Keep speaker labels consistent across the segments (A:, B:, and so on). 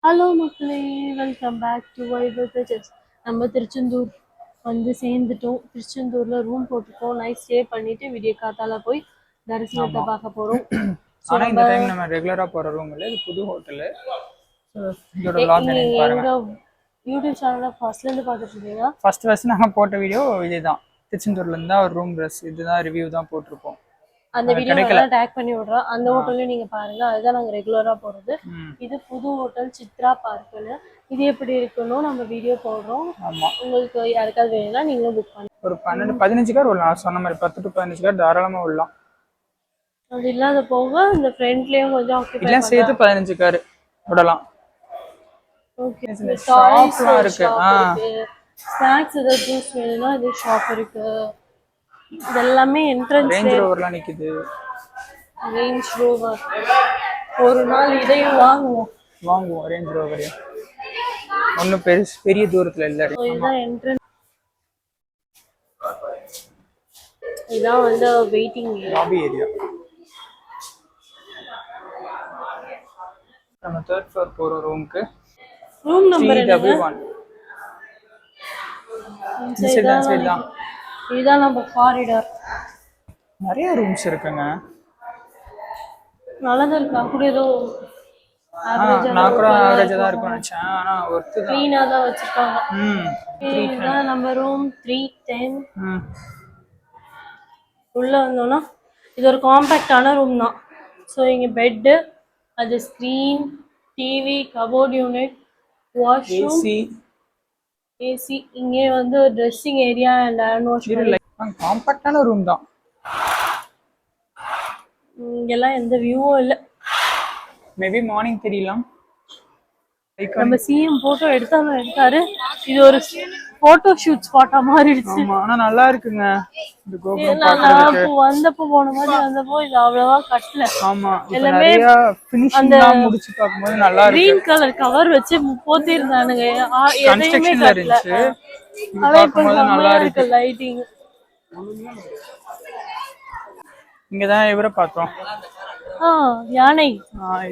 A: Hello மக்களே, welcome back to Viber pages. நம்ம திருச்செந்தூர் வந்து சேர்ந்துட்டோம். திருச்செந்தூரில் ரூம் போட்டுருக்கோம். நைட் ஸ்டே பண்ணிவிட்டு விடிய காத்தால போய் தரிசனத்தை பார்க்க போகிறோம்.
B: ஆனால் இந்த டைம் நம்ம ரெகுலராக போகிற ரூம் இல்லை, இது புது ஹோட்டலு. இதோட vlog என்னன்னு பாருங்க.
A: யூடியூப் சேனலில் ஃபர்ஸ்ட்லேருந்து பார்த்துட்டு இருக்கீங்க.
B: ஃபர்ஸ்ட் நாங்கள் போட்ட வீடியோ இதுதான். திருச்செந்தூர்லேருந்து தான் ஒரு ரூம் ட்ரெஸ் இதுதான் ரிவ்யூ தான் போட்டிருப்போம்.
A: அந்த வீடியோ டேக் பண்ணி விடுறோம். அந்த ஹோட்டல்லையும் நீங்கள் பாருங்கள். அதுதான் நாங்கள் ரெகுலராக போகிறது. இது புது ஹோட்டல் சித்ரா பார்க்குன்னு. இது எப்படி இருக்கணும் நம்ம வீடியோ போடுறோம்.
B: ஆமாம்,
A: உங்களுக்கு யாருக்காவது வேணும்னா நீங்களும் புக் பண்ணி
B: ஒரு 12-15 கார் விடலாம். சொன்ன மாதிரி 10 to 15 கார் தாராளமாக விடலாம்.
A: அது இல்லாத போக இந்த ஃப்ரண்ட்லேயும் கொஞ்சம்
B: ஆக்கிபை சேர்த்து 15 கார் விடலாம்.
A: ஓகே,
B: ஷாப்லாம் இருக்கு.
A: ஸ்நாக்ஸ் ஏதாவது ஜூஸ் வேணும்னா இது ஷாப் இருக்கு. இதெல்லாமே என்ட்ரன்ஸ்.
B: ரேஞ்ச் ரோவர்லாம் நிக்குது.
A: ரேஞ்ச் ரோவர் ஒரு நாள் இதையும் வாங்குவோம்.
B: ரேஞ்ச் ரோவர் ஒன்றும் பெரிய தூரத்தில் இல்லை.
A: இதுதான் என்ட்ரன்ஸ். இதான் வந்து வெயிட்டிங்
B: லாபி ஏரியா. நம்ம 3rd floor போகிற ரூமுக்கு
A: ரூம் நம்பர்
B: 3W1.
A: இதுதான் நம்ம காரிடார்.
B: நிறைய ரூம்ஸ் இருக்குங்க.
A: நல்லதா இருக்கா கூட ஏதோ
B: நான் கூட ஆவரேஜா தான் இருக்கும்னு நினைச்சேன். ஆனா ஒர்த் தான். க்ளீனா
A: தான் வச்சிருக்காங்க. இதுதான் நம்ம ரூம் 310. உள்ள வந்தோம்னா இது ஒரு காம்பேக்டான ரூம் தான். ஸோ இங்கே பெட்டு, அது screen, TV, cupboard unit, washroom, AC. இங்கே வந்து dressing area and hand wash.
B: காம்பேக்டான ரூம் தான்.
A: இங்கெல்லாம் எந்த வியூவும் இல்லை.
B: மேபி மார்னிங் தெரியலாம்.
A: நம்ம சிஎம் போட்டோ எடுத்தாரு. இது ஒரு போட்டோ ஷூட் ஸ்பாட்டா மாறிடுச்சு.
B: ஆனா நல்லா இருக்குங்க. இந்த கோபுரம் பார்க்கிறதுக்கு
A: வந்தப்போ போன மாதிரி வந்தப்போ இது அவ்வளவா கட்டல.
B: ஆமா, எல்லாமே ஃபினிஷிங்லாம் முடிச்சு பாக்கும்போது நல்லா இருக்கு.
A: கிரீன் கலர் கவர் வச்சு போத்தி இருந்தானுங்க. எதையுமே கட்டல.
B: பாக்கும்போது நல்லா இருக்கு.
A: லைட்டிங்.
B: இங்க தான் இவரை பார்த்தோம்.
A: யானை.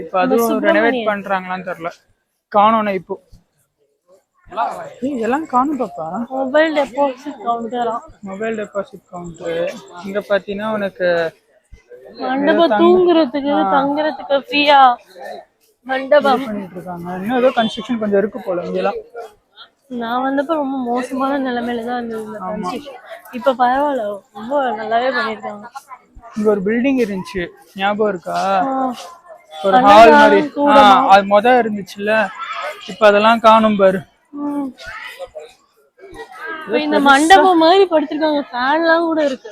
B: இப்போ அதுவும் ரெனோவேட் பண்றாங்களான்னு தெரியல. காணோம் இப்போ. இதெல்லாம் காணும் பாப்பா.
A: Mobile deposit
B: counter. இங்க பாத்தீங்கன்னா உனக்கு
A: மண்டபம் தூங்குறதுக்கு தங்குறதுக்கு ஃப்ரீயா மண்டபம்
B: பண்ணிட்டு இருக்காங்க. இன்னும் ஏதோ கன்ஸ்ட்ரக்ஷன் கொஞ்சம் இருக்கு போல இங்கெல்லாம்.
A: நான் வந்தப்ப ரொம்ப மோசமான நிலைமையில தான் இருந்தது. இப்ப பரவாயில்ல, ரொம்ப நல்லாவே பண்ணிருக்காங்க.
B: இங்க ஒரு பில்டிங் இருந்துச்சு, ஞாபகம் இருக்கா? ஒரு ஹால் மாதிரி. அது மொத இருந்துச்சுல்ல, இப்ப அதெல்லாம் காணும் பாரு.
A: இந்த மண்டபம் மாதிரி படுத்திருக்காங்க. ஃபேன்லாம் கூட இருக்கு.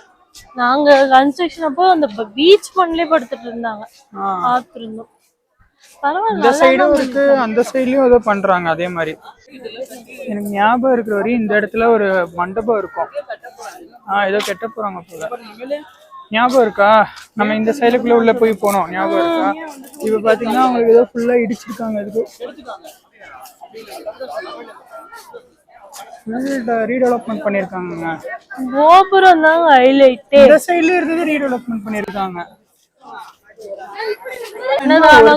A: நாங்க கன்ஸ்ட்ரக்ஷன் அப்போ அந்த பீச் பண்ணலே படுத்துட்டு இருந்தாங்க, பார்த்துருந்தோம். பரவாயில்ல.
B: இந்த சைடும் இருக்கு, அந்த சைட்லயும் ஏதோ பண்றாங்க அதே மாதிரி. எனக்கு ஞாபகம் இருக்கிற வரையும் இந்த இடத்துல ஒரு மண்டபம் இருக்கும். ஏதோ கெட்ட போறாங்க போல. ஞாபகம் இருக்கா? நம்ம இந்த சைடுக்குள்ள உள்ள போய் போனோம், ஞாபகம் இருக்கா? இப்ப பாத்தீங்கன்னா அவங்களுக்கு ஏதோ ஃபுல்லா இடிச்சிருக்காங்க. இதுக்கு ரீடெவலப்மெண்ட் பண்ணிருக்காங்க.
A: கோபுரம் தான் ஹைலைட்.
B: இந்த சைடுல இருந்து ரீடெவலப்மெண்ட் பண்ணிருக்காங்க.
A: அன்னதான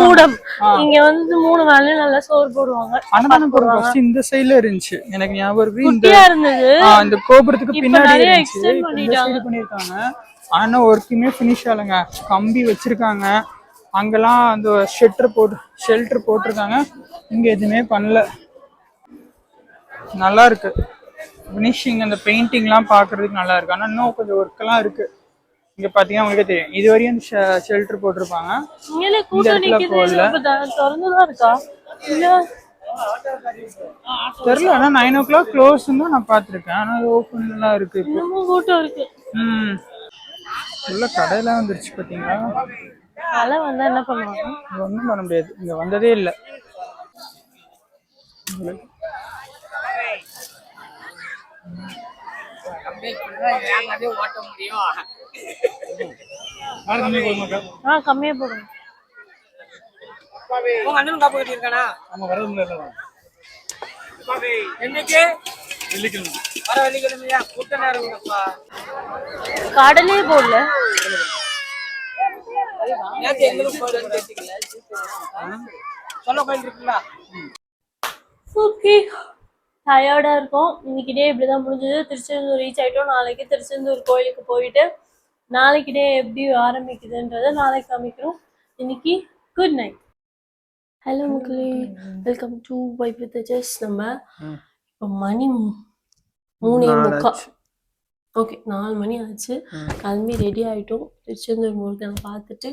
A: கூடம். இங்க வந்து 3 வேளையும் நல்லா சோறு போடுவாங்க.
B: அன்னதானம் போடுவாங்க. இந்த சைடுல இருந்துச்சு, எனக்கு ஞாபகம் இருக்கு. இந்த கோபுரத்துக்கு பின்னாடி பண்ணிருக்காங்க. ஆனா ஒர்க்குமே பினிஷ் ஆகலங்க. கம்பி வச்சிருக்காங்க. அங்கெல்லாம் அந்த ஷெல்டர் போட்டிருக்காங்க. இங்க எதுவுமே பண்ணல. நல்லா இருக்கு பினிஷிங். அந்த பெயிண்டிங்லாம் பாக்குறதுக்கு நல்லா இருக்கு. ஆனா இன்னும் கொஞ்சம் ஒர்க் எல்லாம் இருக்கு. இங்க பாத்தீங்கன்னா உங்களுக்கே தெரியும், இது வரையும் ஷெல்டர் போட்டிருப்பாங்க. தெரியல. ஆனா 9 o'clock க்ளோஸ் தான் நான் பாத்திருக்கேன். ஆனா ஓப்பன்ல இருக்கு.
A: கூட்டம் இருக்கு.
B: உள்ள கடையெல்லாம் வந்துருச்சு பாத்தீங்களா?
A: மழை வந்தா என்ன பண்ணுவாங்க?
B: ஒன்றும் பண்ண முடியாது. இங்க வந்ததே இல்லை.
A: கம்மியா போடுங்க. கடலே போடல. ஓகே, டயர்டாக இருக்கும். இன்னைக்கு டே இப்படி தான் முடிஞ்சது. திருச்செந்தூர் ரீச் ஆகிட்டோம். நாளைக்கு திருச்செந்தூர் கோயிலுக்கு போயிட்டு நாளைக்கு டே எப்படி ஆரம்பிக்குதுன்றதை நாளைக்கு காமிக்கிறோம். இன்னைக்கு குட் நைட். ஹலோ மக்களே, welcome to vibe with just. நம்ம இப்போ மணி 3:45. ஓகே, 4 மணி ஆச்சு. கிளம்பி ரெடி ஆகிட்டோம். திருச்செந்தூர் முருகனை பார்த்துட்டு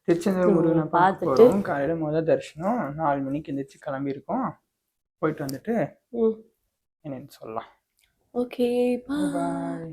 B: திருச்செந்தூர் முருகனை பார்த்துட்டு காலையில் முதல் தரிசனம் 4 மணிக்கு எந்திரிச்சு கிளம்பியிருக்கோம். போயிட்டு வந்துட்டு என்னன்னு சொல்லலாம்.
A: ஓகே, பாய்.
B: பாய்.